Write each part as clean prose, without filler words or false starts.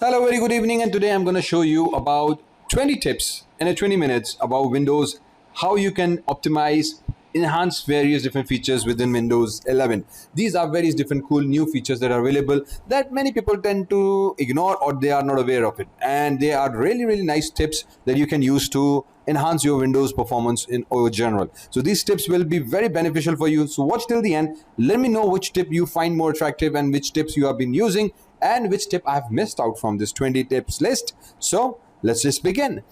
Hello, very good evening, and today I'm going to show you about 20 tips in a 20 minutes about Windows, how you can optimize, enhance various different features within Windows 11. These are various different cool new features that are available that many people tend to ignore or they are not aware of it. And they are really nice tips that you can use to enhance your Windows performance in general. So these tips will be very beneficial for you. So watch till the end. Let me know which tip you find more attractive and which tips you have been using and which tip I've missed out from this 20 tips list. So let's just begin.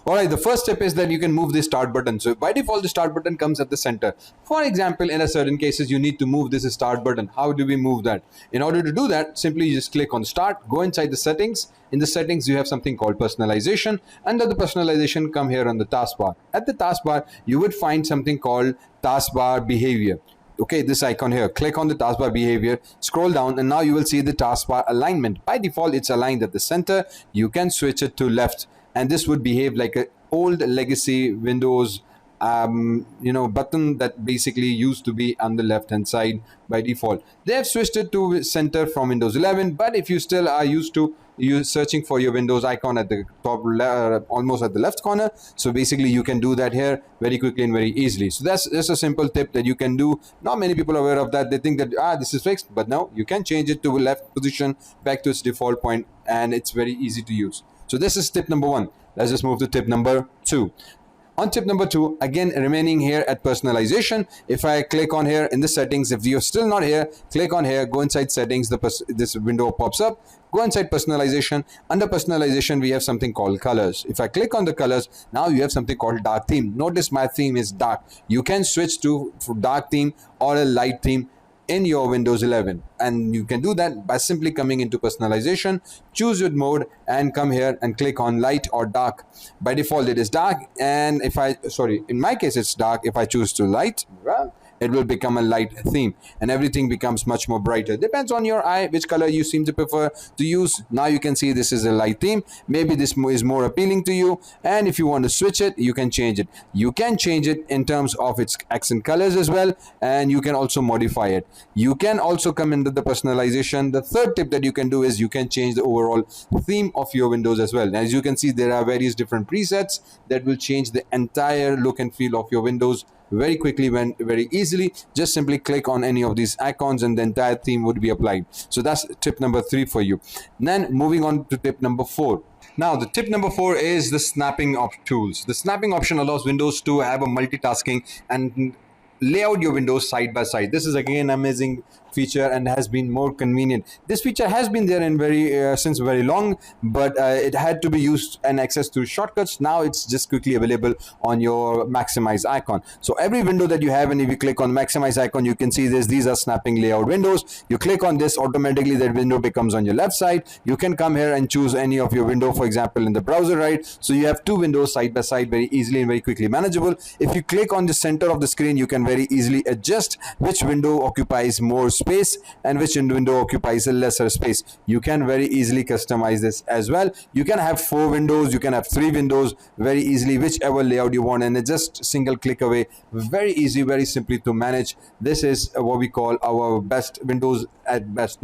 All right, the first tip is that you can move the start button. So by default, the start button comes at the center. For example, in a certain cases, you need to move this start button. How do we move that? In order to do that, simply you just click on start, go inside the settings. In the settings, you have something called personalization. Under the personalization, come here on the taskbar. At the taskbar, you would find something called taskbar behavior. Okay, this icon here, click on the taskbar behavior, scroll down, and now you will see the taskbar alignment. By default, it's aligned at the center. You can switch it to left, and this would behave like an old legacy Windows button that basically used to be on the left hand side by default. They have switched it to center from Windows 11, but if you still are used to you searching for your Windows icon at the top almost at the left corner, so basically you can do that here very quickly and very easily. So that's a simple tip that you can do. Not many people are aware of that. They think that this is fixed, but no, you can change it to left position back to its default point, and it's very easy to use. So this is tip number one. Let's just move to tip number two. On tip number two, again remaining here at personalization, if I click on here in the settings, if you're still not here, click on here, go inside settings, this window pops up, go inside personalization. Under personalization, we have something called colors. If I click on the colors, now you have something called dark theme. Notice my theme is dark. You can switch to dark theme or a light theme in your Windows 11, and you can do that by simply coming into personalization, choose your mode, and come here and click on light or dark. By default it is dark, and in my case it's dark. If I choose to light, well, it will become a light theme and everything becomes much more brighter. Depends on your eye which color you seem to prefer to use. Now you can see this is a light theme. Maybe this is more appealing to you, and if you want to switch it, you can change it. You can change it in terms of its accent colors as well, and you can also modify it. You can also come into the personalization. The third tip that you can do is you can change the overall theme of your Windows as well. As you can see, there are various different presets that will change the entire look and feel of your Windows very quickly, very easily. Just simply click on any of these icons and the entire theme would be applied. So that's tip number three for you. Then moving on to tip number four. Now the tip number four is the snapping of tools. The snapping option allows Windows to have a multitasking and lay out your windows side by side. This is again amazing feature and has been more convenient. This feature has been there in since very long, but it had to be used and accessed through shortcuts. Now it's just quickly available on your maximize icon. So every window that you have, and if you click on maximize icon, you can see these are snapping layout windows. You click on this, automatically that window becomes on your left side. You can come here and choose any of your window, for example in the browser, right? So you have two windows side by side, very easily and very quickly manageable. If you click on the center of the screen, you can very easily adjust which window occupies more space and which window occupies a lesser space. You can very easily customize this as well. You can have 4 windows, you can have 3 windows very easily, whichever layout you want, and it's just single click away. Very easy, very simply to manage. This is what we call our best Windows at best,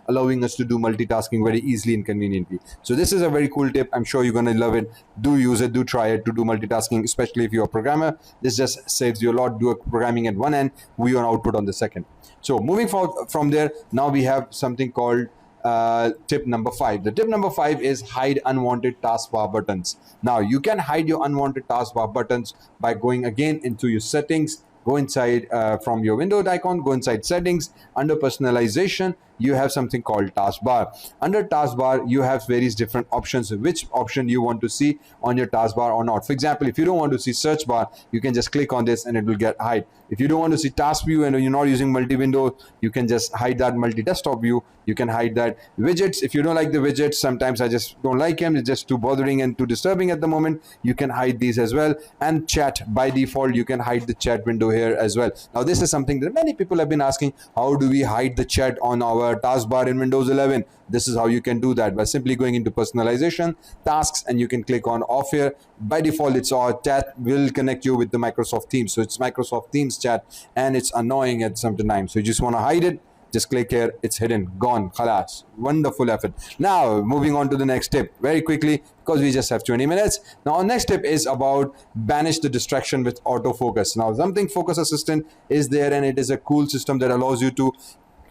allowing us to do multitasking very easily and conveniently. So this is a very cool tip. I'm sure you're going to love it. Do use it, do try it to do multitasking, especially if you're a programmer. This just saves you a lot. Do a programming at one end, view an output on the second. So moving forward from there, now we have something called tip number 5. The tip number 5 is hide unwanted taskbar buttons. Now you can hide your unwanted taskbar buttons by going again into your settings. Go inside from your window icon, go inside settings. Under personalization, you have something called taskbar. Under taskbar, you have various different options, which option you want to see on your taskbar or not. For example, if you don't want to see search bar, you can just click on this and it will get hide. If you don't want to see task view and you're not using multi-window, you can just hide that. Multi-desktop view, you can hide that. Widgets, if you don't like the widgets, sometimes I just don't like them, it's just too bothering and too disturbing at the moment, you can hide these as well. And chat, by default, you can hide the chat window here as well. Now this is something that many people have been asking, how do we hide the chat on our taskbar in Windows 11? This is how you can do that, by simply going into personalization, tasks, and you can click on off here. By default, it's our chat will connect you with the Microsoft Teams. So it's Microsoft Teams chat, and it's annoying at some time. So you just want to hide it. Just click here, it's hidden, gone, khalas. Wonderful effort. Now moving on to the next tip very quickly, because we just have 20 minutes. Now our next tip is about banish the distraction with autofocus. Now something focus assistant is there, and it is a cool system that allows you to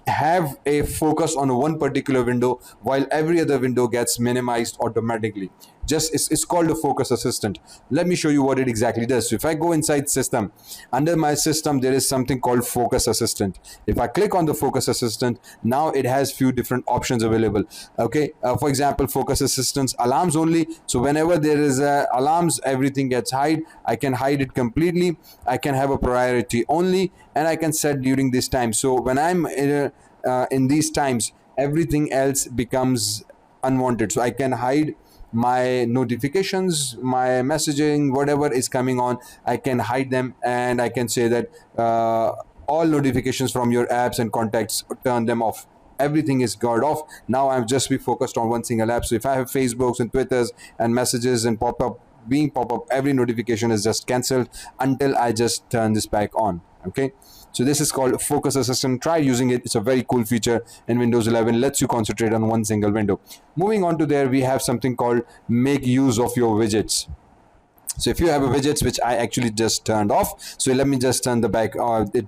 have a focus on one particular window while every other window gets minimized automatically. Just it's called a focus assistant. Let me show you what it exactly does. So if I go inside system, under my system there is something called focus assistant. If I click on the focus assistant, now it has few different options available. Okay, for example, focus assistance alarms only. So whenever there is alarms, everything gets hide. I can hide it completely. I can have a priority only, and I can set during this time. So when I'm in these times, everything else becomes unwanted. So I can hide my notifications, my messaging, whatever is coming on, I can hide them, and I can say that all notifications from your apps and contacts, turn them off. Everything is got off. Now I'm just be focused on one single app. So if I have Facebooks and Twitters and messages and pop up, every notification is just cancelled until I just turn this back on. Okay, so this is called focus assistant. Try using it. It's a very cool feature in Windows 11. Lets you concentrate on one single window. Moving on to there, we have something called make use of your widgets. So if you have a widgets, which I actually just turned off, so let me just turn it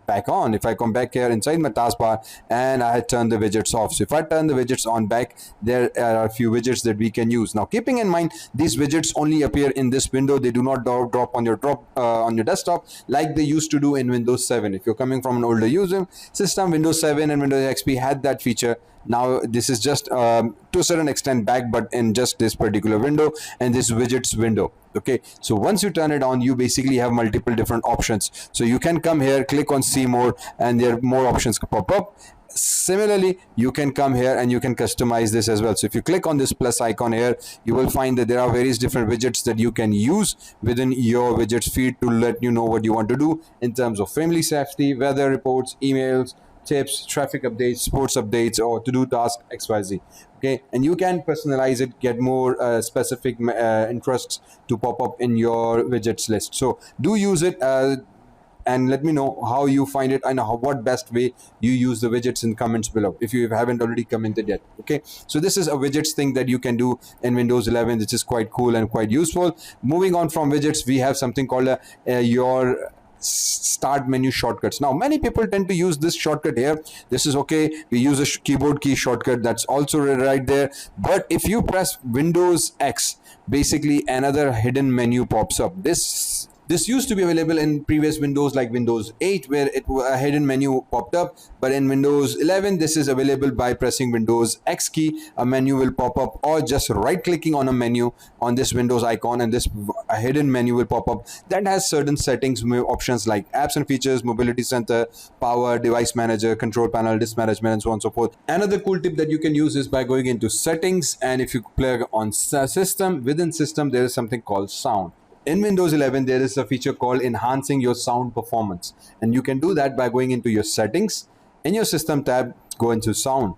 back on. If I come back here inside my taskbar and I had turned the widgets off, so if I turn the widgets on back, there are a few widgets that we can use. Now keeping in mind, these widgets only appear in this window. They do not drop on your desktop like they used to do in Windows 7. If you're coming from an older user system, Windows 7 and Windows XP had that feature. Now this is just to a certain extent back, but in just this particular window and this widgets window. Okay, so once you turn it on, you basically have multiple different options. So you can come here, click on see more, and there are more options pop up. Similarly, you can come here and you can customize this as well. So if you click on this plus icon here, you will find that there are various different widgets that you can use within your widgets feed to let you know what you want to do in terms of family safety, weather reports, emails, tips, traffic updates, sports updates, or to-do task XYZ. Okay, and you can personalize it, get more specific interests to pop up in your widgets list. So do use it and let me know how you find it and what best way you use the widgets in comments below if you haven't already commented yet. Okay, so this is a widgets thing that you can do in Windows 11, which is quite cool and quite useful. Moving on from widgets, we have something called your start menu shortcuts. Now many people tend to use this shortcut here. This is okay, we use a keyboard key shortcut, that's also right there. But if you press Windows X, basically another hidden menu pops up. This used to be available in previous Windows like Windows 8, where a hidden menu popped up, but in Windows 11 this is available by pressing Windows X key. A menu will pop up, or just right clicking on a menu on this Windows icon, and this hidden menu will pop up that has certain settings options like apps and features, mobility center, power, device manager, control panel, disk management, and so on and so forth. Another cool tip that you can use is by going into settings, and if you plug on system, within system there is something called sound. In Windows 11, there is a feature called enhancing your sound performance, and you can do that by going into your settings. In your system tab, go into sound.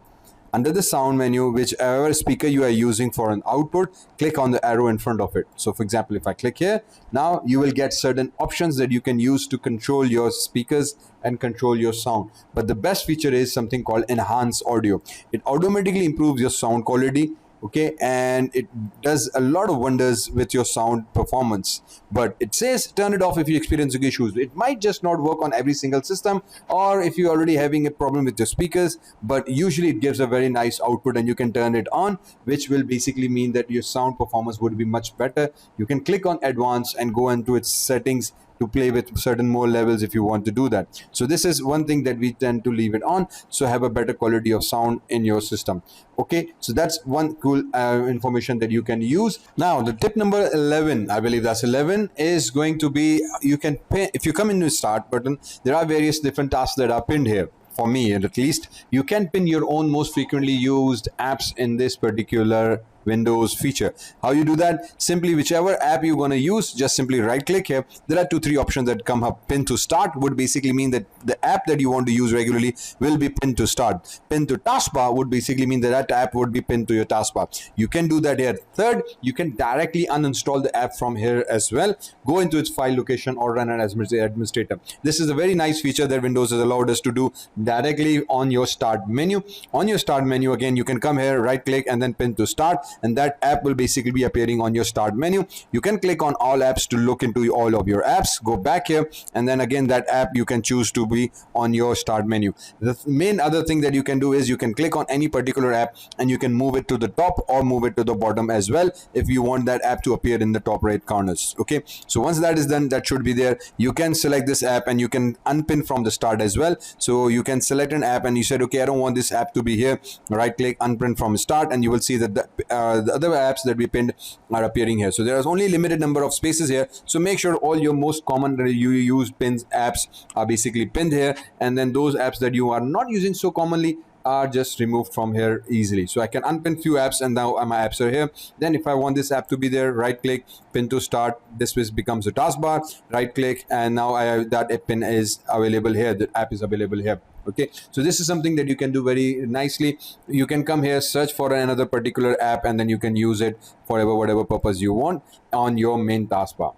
Under the sound menu, whichever speaker you are using for an output, click on the arrow in front of it. So for example, if I click here, now you will get certain options that you can use to control your speakers and control your sound. But the best feature is something called enhance audio. It automatically improves your sound quality. Okay, and it does a lot of wonders with your sound performance, but it says turn it off if you experience issues. It might just not work on every single system, or if you're already having a problem with your speakers, but usually it gives a very nice output, and you can turn it on, which will basically mean that your sound performance would be much better. You can click on advanced and go into its settings to play with certain more levels if you want to do that. So this is one thing that we tend to leave it on, so have a better quality of sound in your system. Okay, so that's one cool information that you can use. Now the tip number 11, I believe that's 11, is going to be, you can pin, if you come into the start button, there are various different tasks that are pinned here. For me at least, you can pin your own most frequently used apps in this particular Windows feature. How you do that? Simply whichever app you're going to use, just simply right click here. There are 2-3 options that come up. Pin to start would basically mean that the app that you want to use regularly will be pinned to start. Pin to taskbar would basically mean that that app would be pinned to your taskbar. You can do that here. Third, you can directly uninstall the app from here as well. Go into its file location or run it as administrator. This is a very nice feature that Windows has allowed us to do directly on your start menu. On your start menu, again, you can come here, right click and then pin to start, and that app will basically be appearing on your start menu. You can click on all apps to look into all of your apps. Go back here, and then again that app you can choose to be on your start menu. The main other thing that you can do is you can click on any particular app and you can move it to the top or move it to the bottom as well if you want that app to appear in the top right corners. Okay, so once that is done, that should be there. You can select this app and you can unpin from the start as well. So you can select an app and you said, okay, I don't want this app to be here. Right click, unpin from start, and you will see that the other apps that we pinned are appearing here. So there is only limited number of spaces here. So make sure all your most common you use pins apps are basically pinned here, and then those apps that you are not using so commonly are just removed from here easily. So I can unpin few apps and now my apps are here. Then if I want this app to be there, right click, pin to start. This becomes a taskbar. Right click, and now that pin is available here. The app is available here. Okay, so this is something that you can do very nicely. You can come here, search for another particular app, and then you can use it for whatever purpose you want on your main taskbar.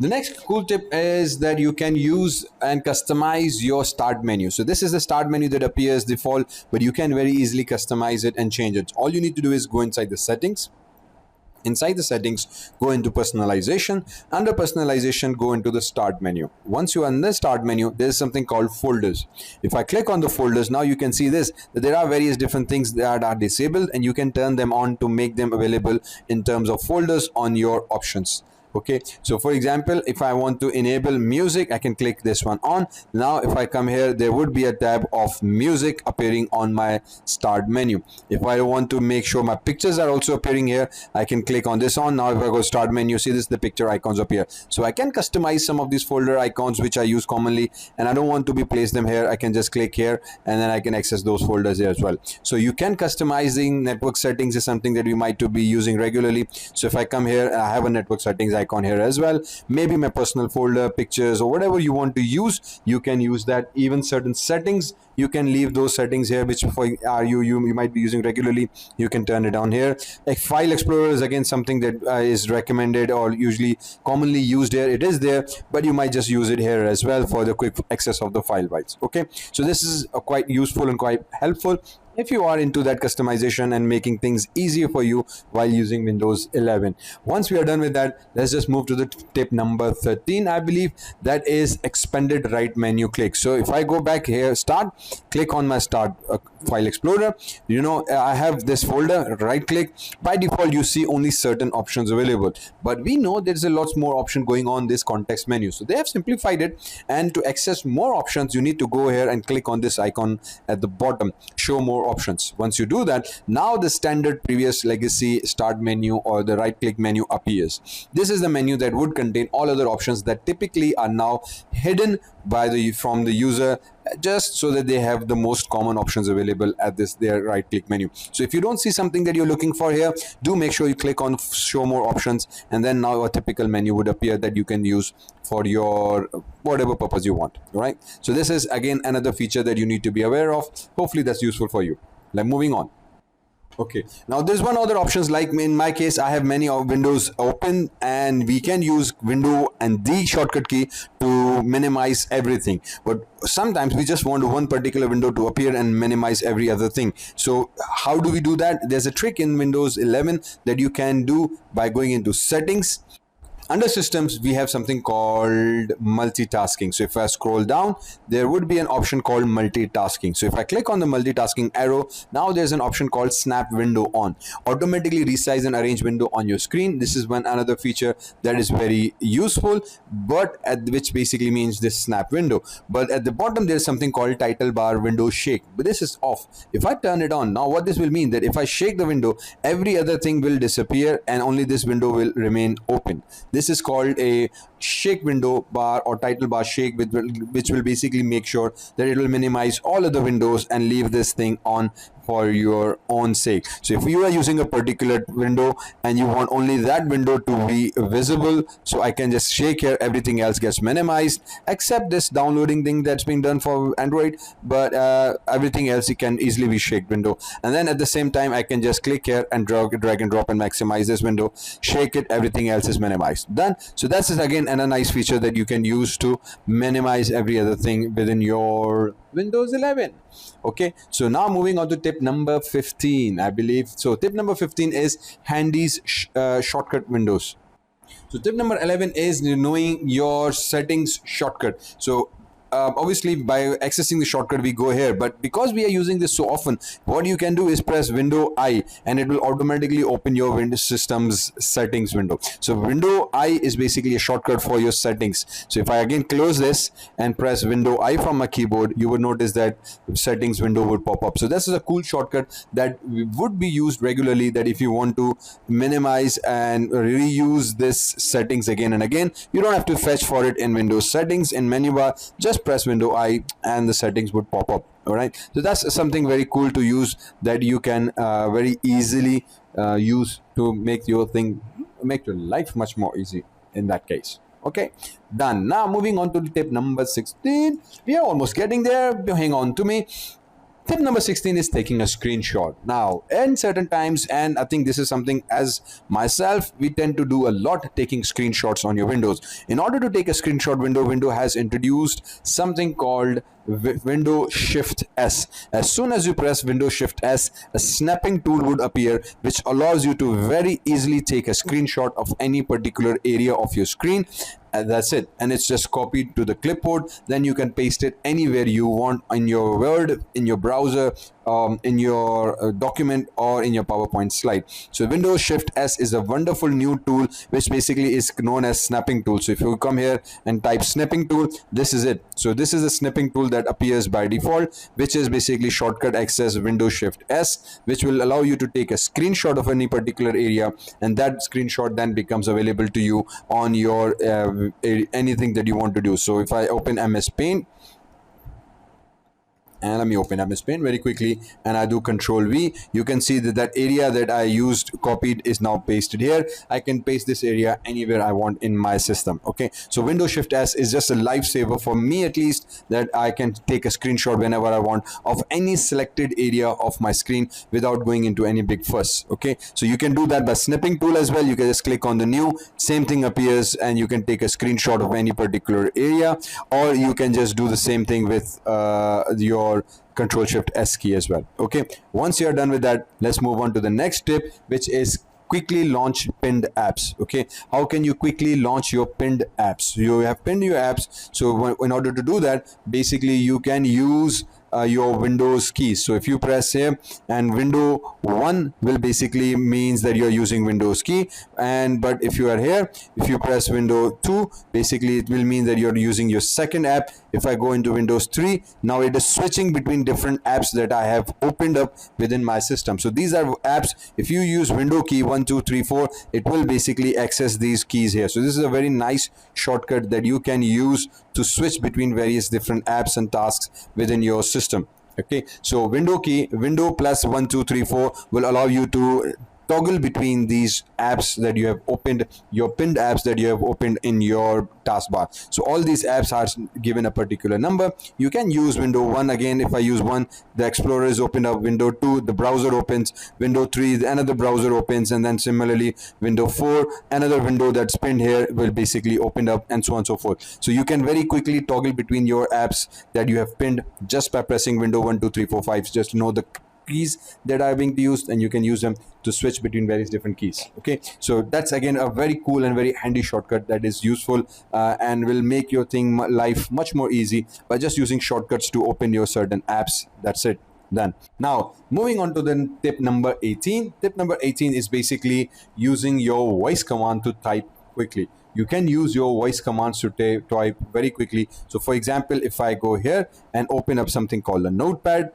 The next cool tip is that you can use and customize your start menu. So this is the start menu that appears default, but you can very easily customize it and change it. All you need to do is go inside the settings. Inside the settings, go into personalization. Under personalization, go into the start menu. Once you are in the start menu, there is something called folders. If I click on the folders, now you can see this, that there are various different things that are disabled, and you can turn them on to make them available in terms of folders on your options. Okay, so for example, if I want to enable music, I can click this one on. Now if I come here, there would be a tab of music appearing on my start menu. If I want to make sure my pictures are also appearing here, I can click on this on. Now if I go start menu, see this, the picture icons appear. So I can customize some of these folder icons which I use commonly, and I don't want to be placed them here. I can just click here and then I can access those folders here as well. So you can customizing network settings is something that we might to be using regularly. So if I come here, I have a network settings icon here as well. Maybe my personal folder, pictures, or whatever you want to use, you can use that. Even certain settings, you can leave those settings here, which for you might be using regularly. You can turn it down here. Like File Explorer is again something that is recommended or usually commonly used here. It is there, but you might just use it here as well for the quick access of the file bytes. Okay, so this is quite useful and quite helpful if you are into that customization and making things easier for you while using Windows 11. Once we are done with that, let's just move to the tip number 13, I believe. That is expanded right menu click. So if I go back here, start, click on my start File Explorer, I have this folder, right click. By default, you see only certain options available, but we know there's a lot more option going on this context menu. So they have simplified it, and to access more options, you need to go here and click on this icon at the bottom, show more options. Once you do that, now the standard previous legacy start menu or the right click menu appears. This is the menu that would contain all other options that typically are now hidden from the user, just so that they have the most common options available at their right click menu. So if you don't see something that you're looking for here, do make sure you click on show more options, and then now a typical menu would appear that you can use for your whatever purpose you want. Right, so this is again another feature that you need to be aware of. Hopefully that's useful for you. Like, moving on. Okay, now there's one other options. Like in my case, I have many windows open, and we can use window and the shortcut key to minimize everything. But sometimes we just want one particular window to appear and minimize every other thing. So how do we do that? There's a trick in Windows 11 that you can do by going into settings. Under systems, we have something called multitasking. So if I scroll down, there would be an option called multitasking. So if I click on the multitasking arrow, now there's an option called snap window on. Automatically resize and arrange window on your screen. This is one another feature that is very useful, but which basically means this snap window. But at the bottom, there's something called title bar window shake, but this is off. If I turn it on, now what this will mean that if I shake the window, every other thing will disappear and only this window will remain open. This is called a shake window bar or title bar shake, which will basically make sure that it will minimize all of the windows and leave this thing on for your own sake. So if you are using a particular window and you want only that window to be visible, so I can just shake here, everything else gets minimized except this downloading thing that's being done for Android, but everything else it can easily be shaked window. And then at the same time I can just click here and drag and drop and maximize this window, shake it, everything else is minimized, done. So that's again a nice feature that you can use to minimize every other thing within your Windows 11. Okay, so now moving on to tip number 15, I believe. So tip number 15 is handy's shortcut windows. So tip number 11 is knowing your settings shortcut. So obviously by accessing the shortcut we go here, but because we are using this so often, what you can do is press window I and it will automatically open your Windows system's settings window. So window I is basically a shortcut for your settings. So if I again close this and press window I from my keyboard, you would notice that settings window would pop up. So this is a cool shortcut that would be used regularly, that if you want to minimize and reuse this settings again and again, you don't have to fetch for it in Windows settings in menu bar, just press window I and the settings would pop up. All right, so that's something very cool to use that you can very easily use to make your life much more easy in that case. Okay, done. Now moving on to tip number 16. We are almost getting there. Hang on to me. Tip number 16 is taking a screenshot. Now, in certain times, and I think this is something as myself, we tend to do a lot taking screenshots on your Windows. In order to take a screenshot, Windows has introduced something called Window Shift S. As soon as you press Window Shift S, a snapping tool would appear which allows you to very easily take a screenshot of any particular area of your screen. And that's it, and it's just copied to the clipboard. Then you can paste it anywhere you want in your Word, in your browser, in your document, or in your PowerPoint slide. So Windows Shift S is a wonderful new tool which basically is known as snapping tool. So if you come here and type snipping tool, this is it. So this is a snipping tool that appears by default, which is basically shortcut access Windows Shift S, which will allow you to take a screenshot of any particular area, and that screenshot then becomes available to you on your anything that you want to do. So if I open MS Paint, and let me open up MS Paint very quickly, and I do Control V, you can see that that area that I used copied is now pasted here. I can paste this area anywhere I want in my system. Okay, so Windows Shift S is just a lifesaver for me, at least, that I can take a screenshot whenever I want of any selected area of my screen without going into any big fuss. Okay, so you can do that by snipping tool as well. You can just click on the new, same thing appears, and you can take a screenshot of any particular area, or you can just do the same thing with your Control Shift S key as well. Okay, once you're done with that, let's move on to the next tip, which is quickly launch pinned apps. Okay, how can you quickly launch your pinned apps? You have pinned your apps, so in order to do that, basically you can use your Windows keys. So if you press here, and window 1 will basically means that you're using Windows key, and but if you are here, if you press window 2, basically it will mean that you're using your second app. If I go into Windows 3, now it is switching between different apps that I have opened up within my system. So these are apps, if you use window key 1 2 3 4, it will basically access these keys here. So this is a very nice shortcut that you can use to switch between various different apps and tasks within your system. Okay, so window key, window plus 1 2 3 4 will allow you to toggle between these apps that you have opened, your pinned apps that you have opened in your taskbar. So all these apps are given a particular number. You can use window 1 again. If I use 1, the Explorer is opened up. Window 2, the browser opens. Window 3, another browser opens, and then similarly window 4, another window that's pinned here will basically open up, and so on and so forth. So you can very quickly toggle between your apps that you have pinned just by pressing window 1 2 3 4 5. Just know the keys that are being used, and you can use them to switch between various different keys. Okay, so that's again a very cool and very handy shortcut that is useful and will make your life much more easy by just using shortcuts to open your certain apps. That's it, done. Now moving on to the tip number 18. Tip number 18 is basically using your voice command to type quickly. You can use your voice commands to type very quickly. So for example, if I go here and open up something called a notepad,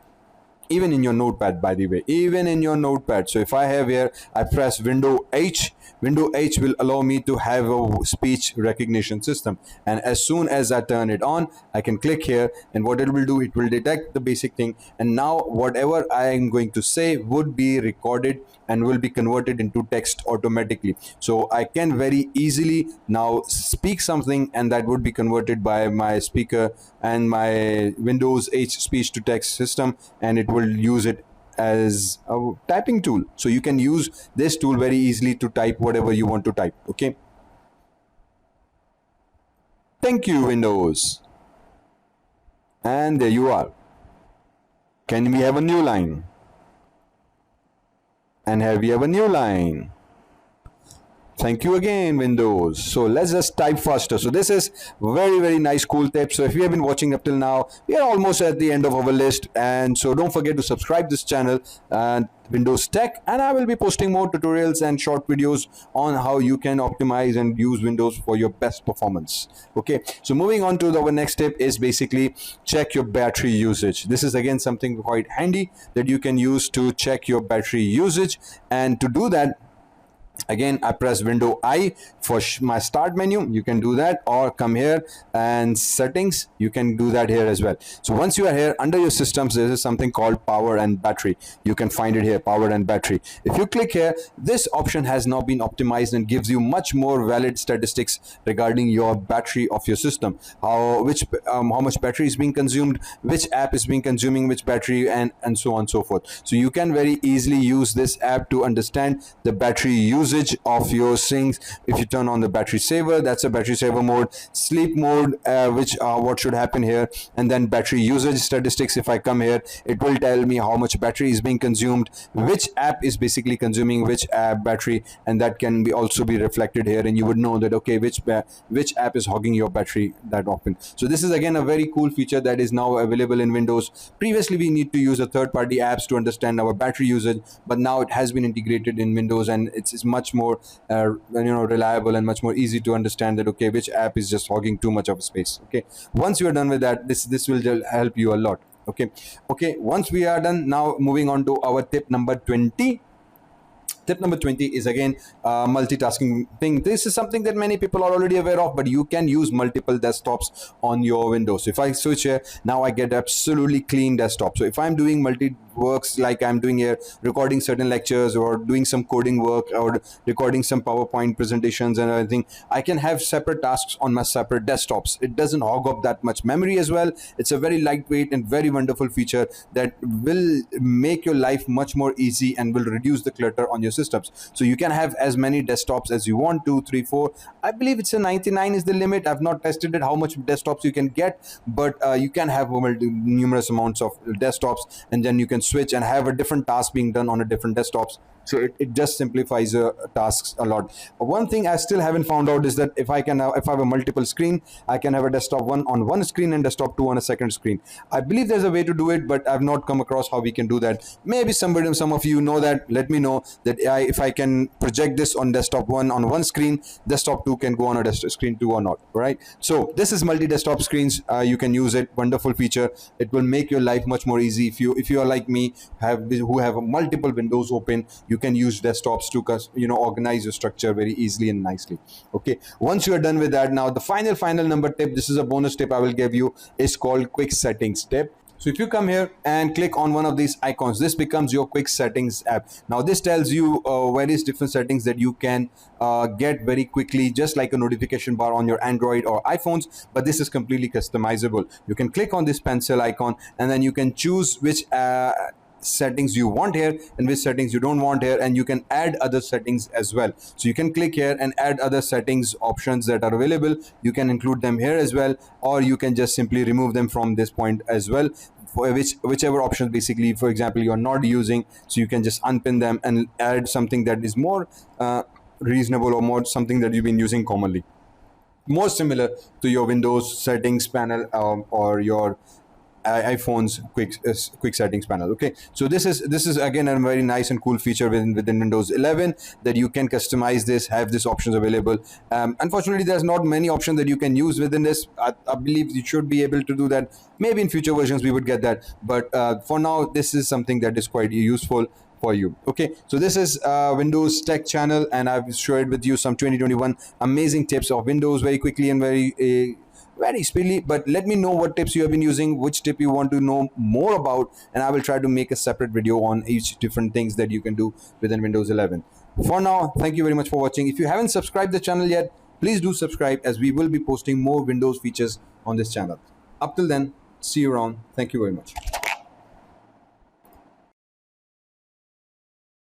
even in your notepad, by the way, even in your notepad. So if I have here, I press window H will allow me to have a speech recognition system, and as soon as I turn it on, I can click here, and what it will do, it will detect the basic thing, and now whatever I am going to say would be recorded and will be converted into text automatically. So I can very easily now speak something, and that would be converted by my speaker and my Windows H speech to text system, and it will use it as a typing tool. So you can use this tool very easily to type whatever you want to type. Okay. Thank you, Windows. And there you are. Can we have a new line? And here we have a new line. Thank you again, Windows. So let's just type faster. So this is very nice, cool tip. So if you have been watching up till now, we are almost at the end of our list. And so don't forget to subscribe this channel and Windows Tech. And I will be posting more tutorials and short videos on how you can optimize and use Windows for your best performance. Okay. So moving on to our next tip is basically check your battery usage. This is again something quite handy that you can use to check your battery usage. And to do that, again, I press window I for my start menu. You can do that, or come here and settings. You can do that here as well. So once you are here under your systems, there is something called power and battery. You can find it here, power and battery. If you click here, this option has now been optimized and gives you much more valid statistics regarding your battery of your system. How much battery is being consumed, which app is being consuming which battery, and so on and so forth. So you can very easily use this app to understand the battery usage of your things. If you turn on the battery saver, that's a battery saver mode. Sleep mode, which what should happen here, and then battery usage statistics. If I come here, it will tell me how much battery is being consumed, which app is basically consuming which app battery, and that can be also be reflected here, and you would know that okay, which app is hogging your battery that often. So this is again a very cool feature that is now available in Windows. Previously we need to use a third-party apps to understand our battery usage, but now it has been integrated in Windows, and it's much more reliable and much more easy to understand that okay, which app is just hogging too much of space. Okay, once you are done with that, this will help you a lot. Okay, once we are done, now moving on to our tip number 20. Tip number 20 is again multitasking thing. This is something that many people are already aware of, but you can use multiple desktops on your Windows. So if I switch here, now I get absolutely clean desktop. So if I'm doing multi works like I'm doing here, recording certain lectures or doing some coding work or recording some PowerPoint presentations and everything, I can have separate tasks on my separate desktops. It doesn't hog up that much memory as well. It's a very lightweight and very wonderful feature that will make your life much more easy and will reduce the clutter on your systems. So you can have as many desktops as you want, 2, 3, 4. I believe it's a 99 is the limit. I've not tested it how much desktops you can get, but you can have numerous amounts of desktops, and then you can switch and have a different task being done on a different desktops. So it just simplifies tasks a lot. One thing I still haven't found out is that if I have a multiple screen, I can have a desktop one on one screen and desktop two on a second screen. I believe there's a way to do it, but I've not come across how we can do that. Maybe some of you know that. Let me know that if I can project this on desktop one on one screen, desktop two can go on a desktop screen two or not. Right? So this is multi-desktop screens. You can use it. Wonderful feature. It will make your life much more easy. If you are like me, who have multiple windows open, you can use desktops to organize your structure very easily and nicely. Okay, once you are done with that, now the final number tip, this is a bonus tip I will give you, is called quick settings tip. So if you come here and click on one of these icons, this becomes your quick settings app. Now this tells you various different settings that you can get very quickly, just like a notification bar on your Android or iPhones, but this is completely customizable. You can click on this pencil icon, and then you can choose which settings you want here and which settings you don't want here, and you can add other settings as well. So you can click here and add other settings options that are available. You can include them here as well, or you can just simply remove them from this point as well, for whichever option basically, for example, you're not using. So you can just unpin them and add something that is more reasonable, or more something that you've been using commonly, more similar to your Windows settings panel or your iPhone's quick settings panel. Okay, so this is again a very nice and cool feature within Windows 11, that you can customize this, have these options available. Unfortunately, there's not many options that you can use within this. I believe you should be able to do that. Maybe in future versions we would get that, but for now this is something that is quite useful for you. Okay, so this is Windows Tech channel, and I've shared with you some 2021 amazing tips of Windows very quickly and very speedily. But let me know what tips you have been using, which tip you want to know more about, and I will try to make a separate video on each different things that you can do within Windows 11. For now, thank you very much for watching. If you haven't subscribed the channel yet, please do subscribe, as we will be posting more Windows features on this channel. Up till then, see you around. Thank you very much.